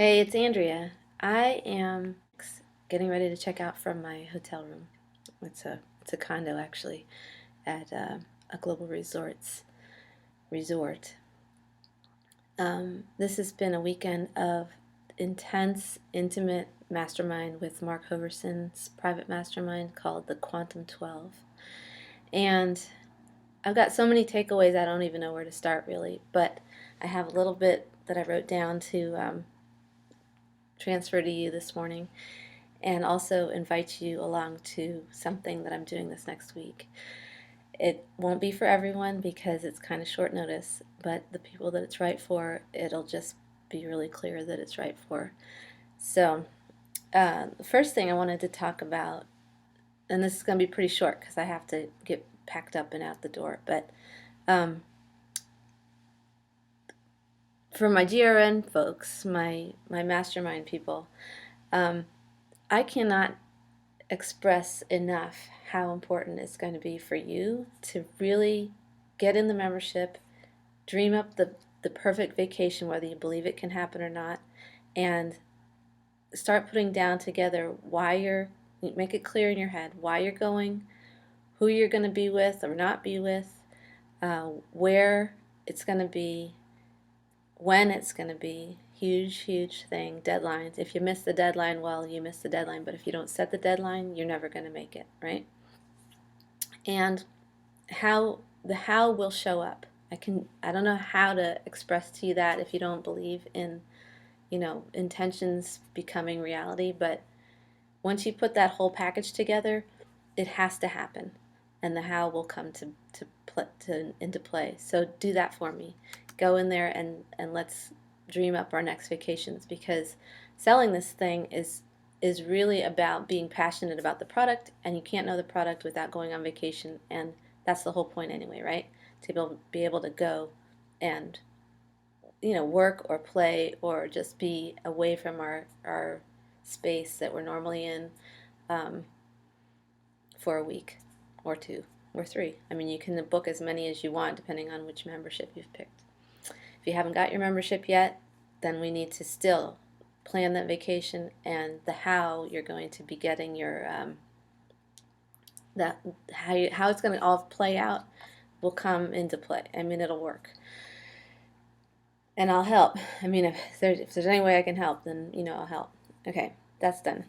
Hey, it's Andrea. I am getting ready to check out from my hotel room. It's a condo actually at a global resort. This has been a weekend of intense, intimate mastermind with Mark Hoverson's private mastermind called the Quantum12. And I've got so many takeaways I don't even know where to start really, but I have a little bit that I wrote down to transfer to you this morning, and also invite you along to something that I'm doing this next week. It won't be for everyone because it's kind of short notice, but the people that it's right for, it'll just be really clear that it's right for. So, the first thing I wanted to talk about, and this is going to be pretty short because I have to get packed up and out the door, but um, for my GRN folks, my mastermind people, um, I cannot express enough how important it's going to be for you to really get in the membership, dream up the perfect vacation, whether you believe it can happen or not, and start putting down together why make it clear in your head why you're going, who you're going to be with or not be with, where it's going to be, when it's going to be. Huge thing. Deadlines. If you miss the deadline, well, you miss the deadline. But if you don't set the deadline, you're never going to make it, right? And how will show up. I don't know how to express to you that if you don't believe in, intentions becoming reality, but once you put that whole package together, it has to happen, and the how will come into play. So do that for me. Go in there and let's dream up our next vacations, because selling this thing is really about being passionate about the product, and you can't know the product without going on vacation, and that's the whole point anyway, right? To be able to go and work or play or just be away from our space that we're normally in, um, for a week or two or three. I mean, you can book as many as you want depending on which membership you've picked. If you haven't got your membership yet, then we need to still plan that vacation, and the how you're going to be getting your how it's going to all play out will come into play. I mean, it'll work, and I'll help. I mean, if there's any way I can help, then I'll help. Okay, that's done.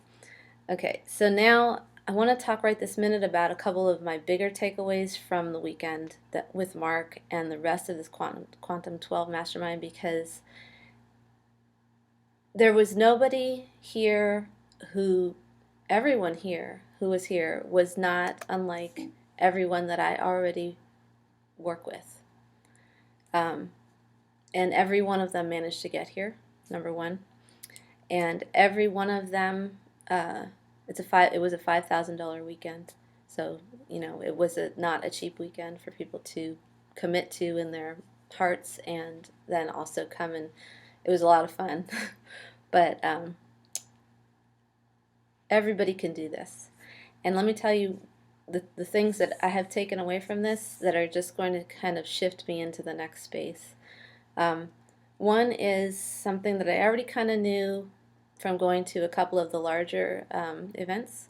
Okay, so now I want to talk right this minute about a couple of my bigger takeaways from the weekend with Mark and the rest of this Quantum 12 mastermind, because there was nobody here everyone here who was here was not unlike everyone that I already work with. And every one of them managed to get here, number one. And every one of them, it was a $5,000 weekend. So, it was not a cheap weekend for people to commit to in their hearts, and then also come, and it was a lot of fun. But everybody can do this. And let me tell you the things that I have taken away from this that are just going to kind of shift me into the next space. One is something that I already kind of knew from going to a couple of the larger events,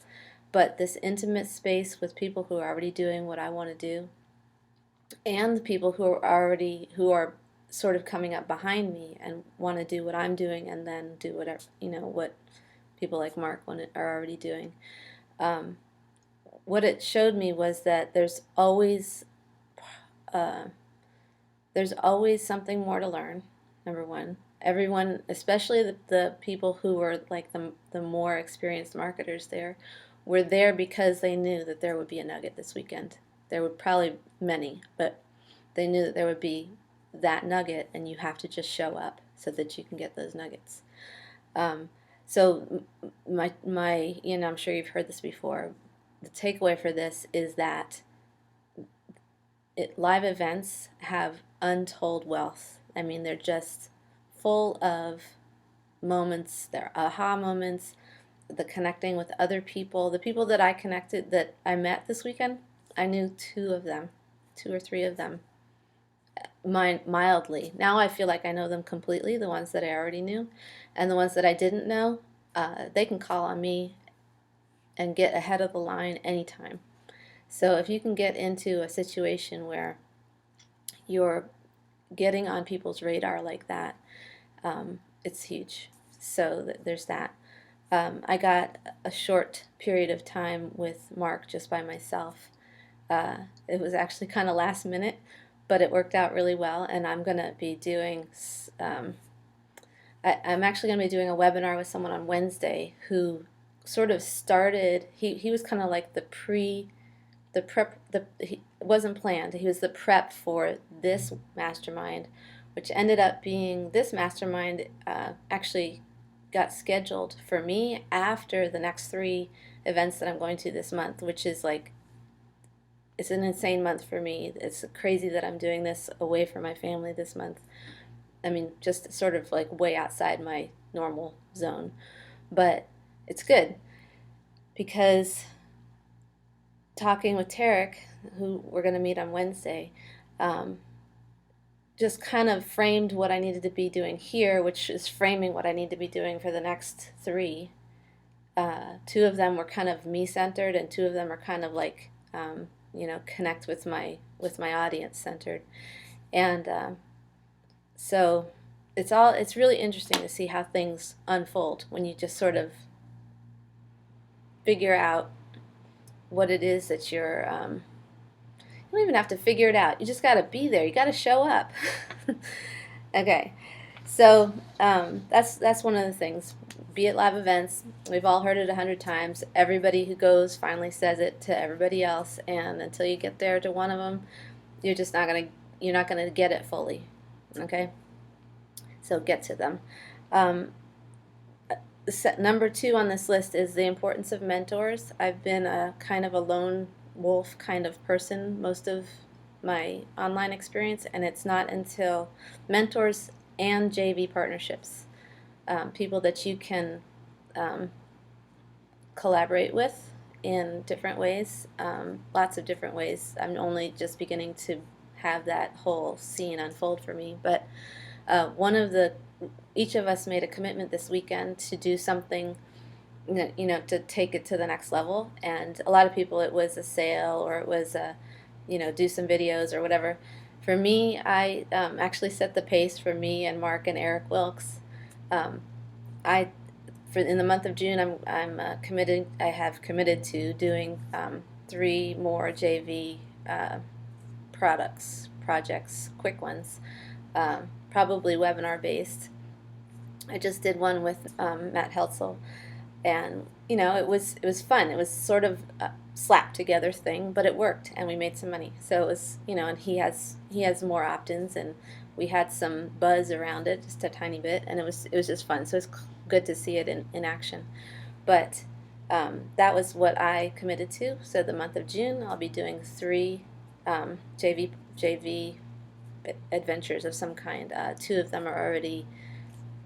but this intimate space with people who are already doing what I want to do, and the people who are sort of coming up behind me and want to do what I'm doing, and then do whatever what people like Mark are already doing. What it showed me was that there's always something more to learn. Number one, everyone, especially the people who were like the more experienced marketers there, were there because they knew that there would be a nugget this weekend. There were probably many, but they knew that there would be that nugget, and you have to just show up so that you can get those nuggets. So my I'm sure you've heard this before. The takeaway for this is that live events have untold wealth. I mean, they're just full of moments. They're aha moments, the connecting with other people. The people that I met this weekend, I knew two or three of them mildly. Now I feel like I know them completely, the ones that I already knew, and the ones that I didn't know, they can call on me and get ahead of the line anytime. So if you can get into a situation where you're getting on people's radar like that, it's huge. So there's that. I got a short period of time with Mark just by myself. It was actually kind of last minute, but it worked out really well. And I'm going to be doing, I'm actually going to be doing a webinar with someone on Wednesday who sort of started, he was kind of like the prep, it wasn't planned. He was the prep for this mastermind, which ended up being, this mastermind actually got scheduled for me after the next 3 events that I'm going to this month, which is like, it's an insane month for me. It's crazy that I'm doing this away from my family this month. I mean, just sort of like way outside my normal zone. But it's good because talking with Tarek, who we're going to meet on Wednesday, just kind of framed what I needed to be doing here, which is framing what I need to be doing for the next 3. 2 of them were kind of me-centered, and 2 of them are kind of like, connect with my audience centered. And so it's really interesting to see how things unfold when you just sort of figure out what it is that you're, you don't even have to figure it out. You just got to be there. You got to show up. Okay. So that's one of the things. Be at live events. We've all heard it 100 times. Everybody who goes finally says it to everybody else, and until you get there to one of them, you're not gonna get it fully. Okay. So get to them. Number 2 on this list is the importance of mentors. I've been a kind of a lone wolf kind of person most of my online experience, and it's not until mentors and JV partnerships, people that you can collaborate with in different ways, lots of different ways. I'm only just beginning to have that whole scene unfold for me, but each of us made a commitment this weekend to do something, to take it to the next level. And a lot of people, it was a sale, or it was do some videos or whatever. For me, I actually set the pace for me and Mark and Eric Wilkes. In the month of June, I'm committed. I have committed to doing 3 more JV projects, quick ones, probably webinar based. I just did one with Matt Heltzel, and it was fun. It was sort of a slapped together thing, but it worked, and we made some money. So it was, and he has more opt-ins, and we had some buzz around it, just a tiny bit, and it was just fun. So it's good to see it in action. But that was what I committed to. So the month of June, I'll be doing 3 JV adventures of some kind. 2 of them are already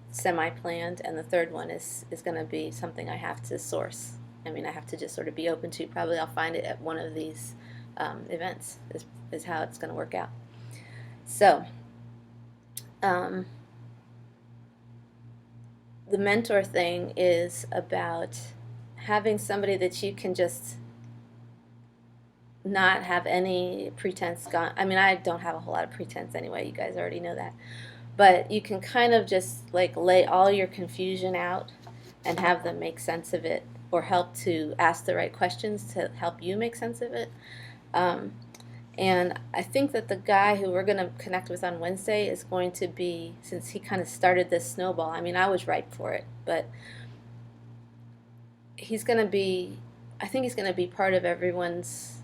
semi-planned, and the 3rd one is going to be something I have to source. I mean, I have to just sort of be open to. Probably I'll find it at one of these events is how it's going to work out. So the mentor thing is about having somebody that you can just not have any pretense gone. I mean, I don't have a whole lot of pretense anyway. You guys already know that. But you can kind of just like lay all your confusion out and have them make sense of it, or help to ask the right questions to help you make sense of it. And I think that the guy who we're going to connect with on Wednesday is going to be, since he kind of started this snowball, I mean, I was ripe for it, but he's going to be, I think he's going to be part of everyone's,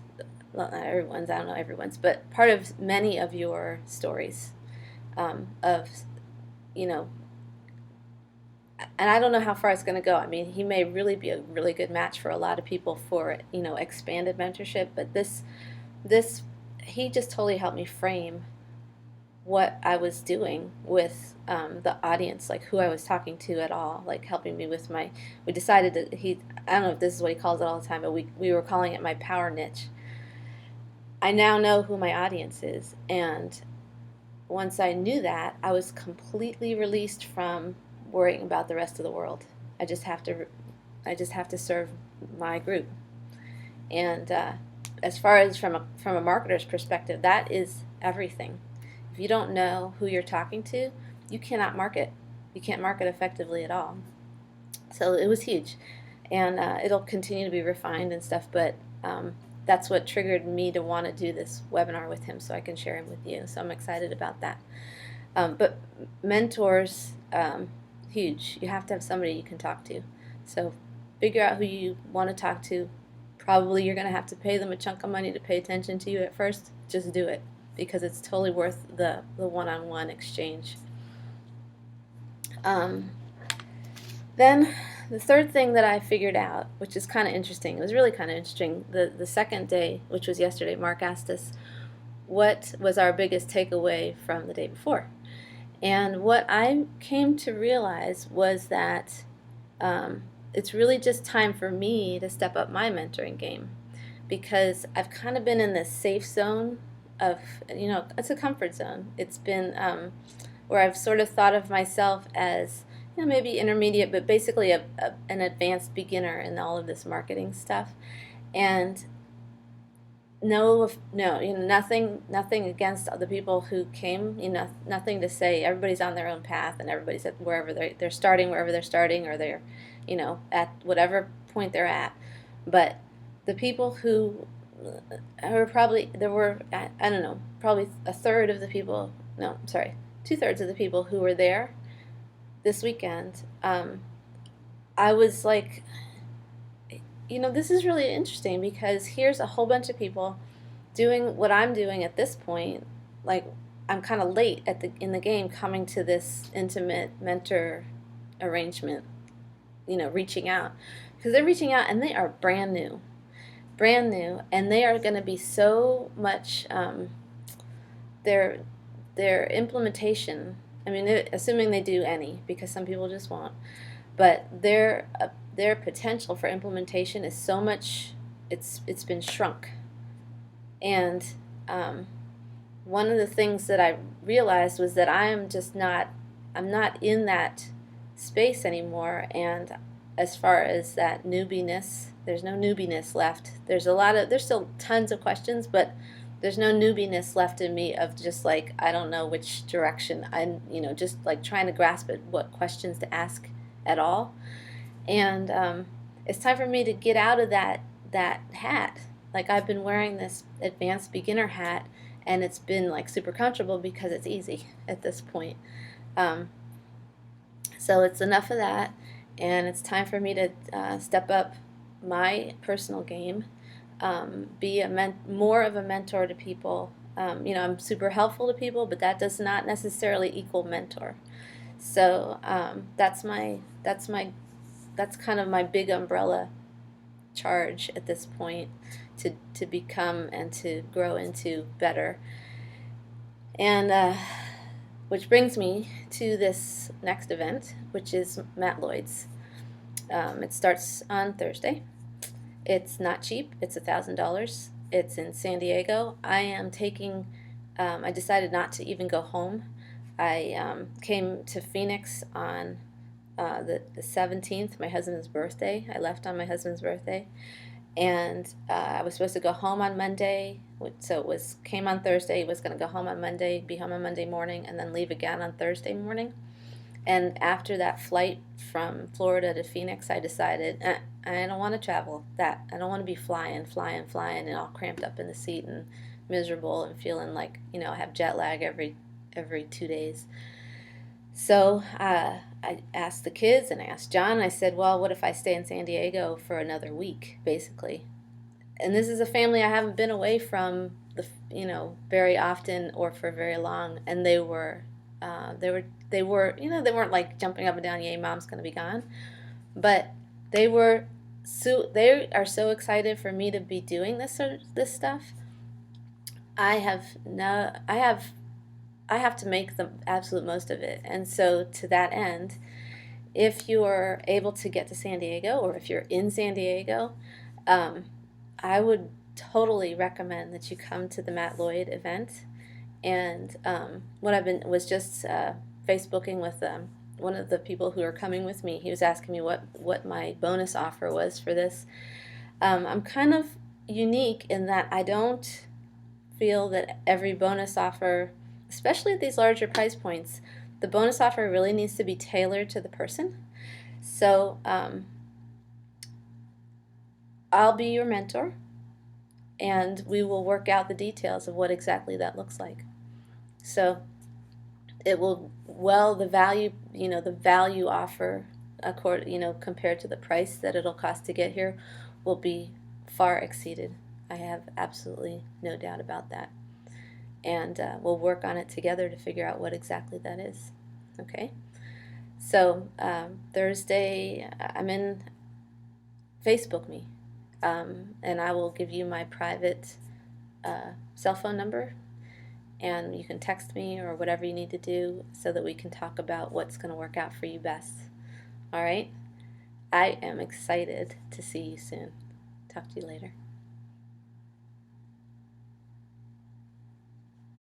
well, not everyone's, I don't know everyone's, but part of many of your stories. And I don't know how far it's going to go. I mean, he may really be a really good match for a lot of people for, expanded mentorship, but this, he just totally helped me frame what I was doing with the audience, like who I was talking to at all, like helping me with we decided that I don't know if this is what he calls it all the time, but we were calling it my power niche. I now know who my audience is, and once I knew that, I was completely released from worrying about the rest of the world. I just have to I just have to serve my group. And as far as from a marketer's perspective, that is everything. If you don't know who you're talking to, you cannot market. You can't market effectively at all. So it was huge, and it'll continue to be refined and stuff. But that's what triggered me to want to do this webinar with him, so I can share him with you. So I'm excited about that. But mentors, huge. You have to have somebody you can talk to. So figure out who you want to talk to. Probably you're going to have to pay them a chunk of money to pay attention to you at first. Just do it, because it's totally worth the one-on-one exchange. Then the third thing that I figured out, which is kind of interesting, it was really kind of interesting, the second day, which was yesterday, Mark asked us what was our biggest takeaway from the day before. And what I came to realize was that it's really just time for me to step up my mentoring game, because I've kind of been in this safe zone of, it's a comfort zone. It's been where I've sort of thought of myself as, maybe intermediate, but basically an advanced beginner in all of this marketing stuff. And nothing against the people who came, nothing to say. Everybody's on their own path, and everybody's at wherever they're starting, or they're, at whatever point they're at. But the people who were probably, there were, I don't know, probably a third of the people, no, sorry, 2/3 of the people who were there this weekend, I was like, this is really interesting, because here's a whole bunch of people doing what I'm doing at this point. Like, I'm kind of late in the game coming to this intimate mentor arrangement, reaching out, because they're reaching out and they are brand new, and they are going to be so much, their implementation, assuming they do any, because some people just won't, but their potential for implementation is so much, it's been shrunk. And one of the things that I realized was that I'm not in that space anymore. And as far as that newbiness, there's no newbiness left. There's still tons of questions, but there's no newbiness left in me of just like, I don't know which direction. I'm, just like trying to grasp at what questions to ask at all. And it's time for me to get out of that hat. Like, I've been wearing this advanced beginner hat, and it's been like super comfortable because it's easy at this point. So it's enough of that, and it's time for me to step up my personal game. Be more of a mentor to people. I'm super helpful to people, but that does not necessarily equal mentor. So that's kind of my big umbrella charge at this point, to become and to grow into better. And which brings me to this next event, which is Matt Lloyd's. It starts on Thursday. It's not cheap. It's $1,000. It's in San Diego. I decided not to even go home. I came to Phoenix on the 17th, my husband's birthday. I left on my husband's birthday. And I was supposed to go home on Monday. So came on Thursday, was going to go home on Monday, be home on Monday morning, and then leave again on Thursday morning. And after that flight from Florida to Phoenix, I decided, I don't want to travel that. I don't want to be flying, and all cramped up in the seat and miserable and feeling like, I have jet lag every 2 days. So I asked the kids, and I asked John, and I said, well, what if I stay in San Diego for another week, basically? And this is a family I haven't been away from, very often or for very long. And they weren't like jumping up and down, yay, mom's going to be gone. But they are so excited for me to be doing this stuff. I have to make the absolute most of it. And so to that end, if you are able to get to San Diego, or if you're in San Diego, I would totally recommend that you come to the Matt Lloyd event. And what I've been was just Facebooking with one of the people who are coming with me. He was asking me what my bonus offer was for this. I'm kind of unique in that I don't feel that every bonus offer, especially at these larger price points, the bonus offer really needs to be tailored to the person. So I'll be your mentor, and we will work out the details of what exactly that looks like. So it will, well, the value, the value offer, compared to the price that it'll cost to get here, will be far exceeded. I have absolutely no doubt about that. And we'll work on it together to figure out what exactly that is. Okay? So Thursday, I'm in Facebook me, and I will give you my private cell phone number, and you can text me or whatever you need to do so that we can talk about what's going to work out for you best. All right? I am excited to see you soon. Talk to you later.